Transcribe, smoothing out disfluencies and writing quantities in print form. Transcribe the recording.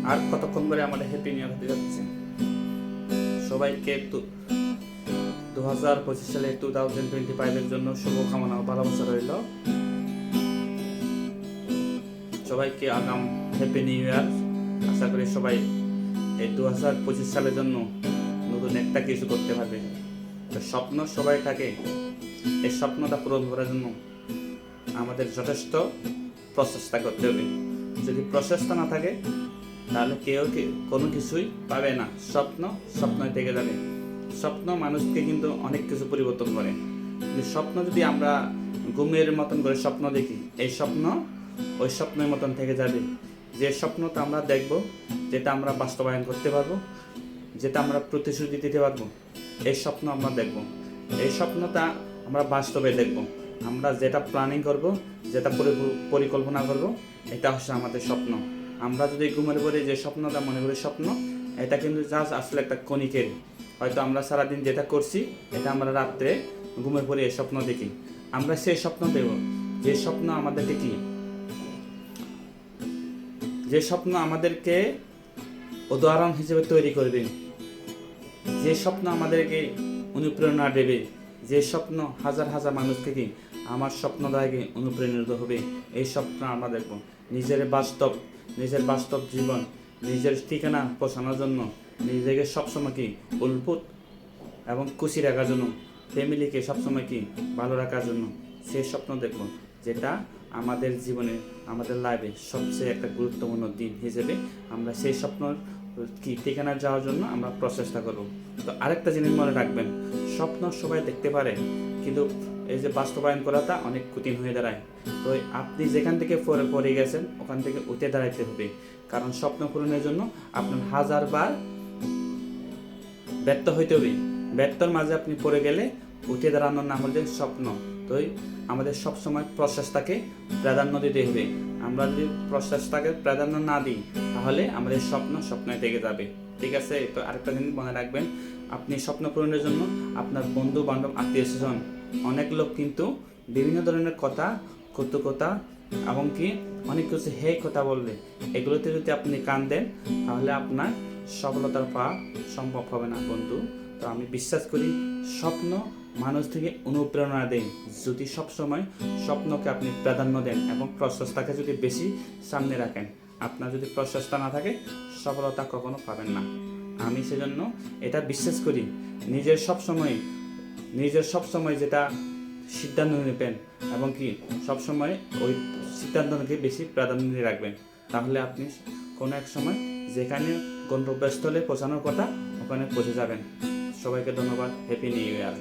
আর কতক্ষণ করে আমাদের হ্যাপি নিউ ইয়ার হতে যাচ্ছে। সবাইকে একটু 2025 সালে 2025 জন্য শুভকামনা ও ভালোবাসা রইল। সবাইকে আগাম হ্যাপি নিউ ইয়ার। আশা করি সবাই এই 2025 সালের জন্য নতুন একটা কিছু করতে পারবে। স্বপ্ন সবাই থাকে, এই স্বপ্নটা পূরণ করার জন্য আমাদের যথেষ্ট প্রচেষ্টা করতে হবে। যদি প্রচেষ্টা না থাকে তাহলে কেউ কোনো কিছুই পাবে না। স্বপ্নই থেকে যাবে। স্বপ্ন মানুষকে কিন্তু অনেক কিছু পরিবর্তন করে। স্বপ্ন যদি আমরা ঘুমের মতন করে স্বপ্ন দেখি, এই স্বপ্ন ওই স্বপ্নের মতন থেকে যাবে। যে স্বপ্নটা আমরা দেখব, যেটা আমরা বাস্তবায়ন করতে পারবো, যেটা আমরা প্রতিশ্রুতি দিতে পারবো, এই স্বপ্ন আমরা দেখব। এই স্বপ্নটা আমরা বাস্তবে দেখব। আমরা যেটা প্ল্যানিং করব, যেটা পরিকল্পনা করব, এটা হচ্ছে আমাদের স্বপ্ন। আমরা যদি ঘুমের পরে যে স্বপ্নটা মনে করি স্বপ্ন, এটা কিন্তু জাস্ট আসলে একটা ক্ষণিকের। হয়তো আমরা সারাদিন যেটা করছি, এটা আমরা রাত্রে ঘুমের পরে এই স্বপ্ন দেখি। আমরা সেই স্বপ্ন দেব যে স্বপ্ন আমাদেরকে কি, যে স্বপ্ন আমাদেরকে উদাহরণ হিসেবে তৈরি করবে, যে স্বপ্ন আমাদেরকে অনুপ্রেরণা দেবে, যে স্বপ্ন হাজার হাজার মানুষকে কি আমার স্বপ্ন দ্বারা অনুপ্রাণিত হবে, এই স্বপ্ন আমরা দেখব। নিজের বাস্তব জীবন, নিজের ঠিকানা পৌঁছানোর জন্য, নিজেকে সবসময় কি উদ্ভুত এবং খুশি রাখার জন্য, ফ্যামিলিকে সবসময় কি ভালো রাখার জন্য সেই স্বপ্ন দেখব, যেটা আমাদের জীবনে, আমাদের লাইফে সবচেয়ে একটা গুরুত্বপূর্ণ দিন হিসেবে আমরা সেই স্বপ্ন কি ঠিকানা যাওয়ার জন্য আমরা প্রচেষ্টা করব। তো আরেকটা জিনিস মনে রাখবেন, স্বপ্ন সবাই দেখতে পারে, কিন্তু এই যে বাস্তবায়ন করাটা অনেক কঠিন হয়ে দাঁড়ায়। তো আপনি যেখান থেকে পড়ে গেছেন ওখান থেকে উঠে দাঁড়াইতে হবে। কারণ স্বপ্ন পূরণের জন্য আপনার হাজারবার ব্যর্থ হইতে হবে। ব্যর্থর মাঝে আপনি পড়ে গেলে উঠে দাঁড়ানোর নাম হচ্ছে স্বপ্ন। তো আমাদের সবসময় প্রচেষ্টাকে প্রাধান্য দিতে হবে। আমরা যদি প্রচেষ্টাকে প্রাধান্য না দিই তাহলে আমাদের স্বপ্নই থেকে যাবে। ঠিক আছে? তো আরেকটা জিনিস মনে রাখবেন, আপনি স্বপ্ন পূরণের জন্য আপনার বন্ধু বান্ধব আত্মীয় স্বজন অনেক লোক কিন্তু বিভিন্ন ধরনের কটুকতা এবং কি অনেক কিছু কথা বলবে। এগুলোতে যদি আপনি কান দেন তাহলে আপনার সফলতার পাওয়া সম্ভব হবে না বন্ধু। তো আমি বিশ্বাস করি স্বপ্ন মানুষ থেকে অনুপ্রেরণা দেয়। যদি সবসময় স্বপ্নকে আপনি প্রাধান্য দেন এবং প্রচেষ্টাকে যদি বেশি সামনে রাখেন, আপনার যদি প্রচেষ্টা না থাকে সফলতা কখনো পাবেন না। আমি সেজন্য এটা বিশ্বাস করি, নিজের সবসময় যেটা সিদ্ধান্ত নেবেন এবং কি সবসময় ওই সিদ্ধান্তকে বেশি প্রাধান্য দিয়ে রাখবেন, তাহলে আপনি কোনো এক সময় যেখানে গন্তব্যস্থলে পৌঁছানোর কথা ওখানে পৌঁছে যাবেন। সবাইকে ধন্যবাদ। Happy new year.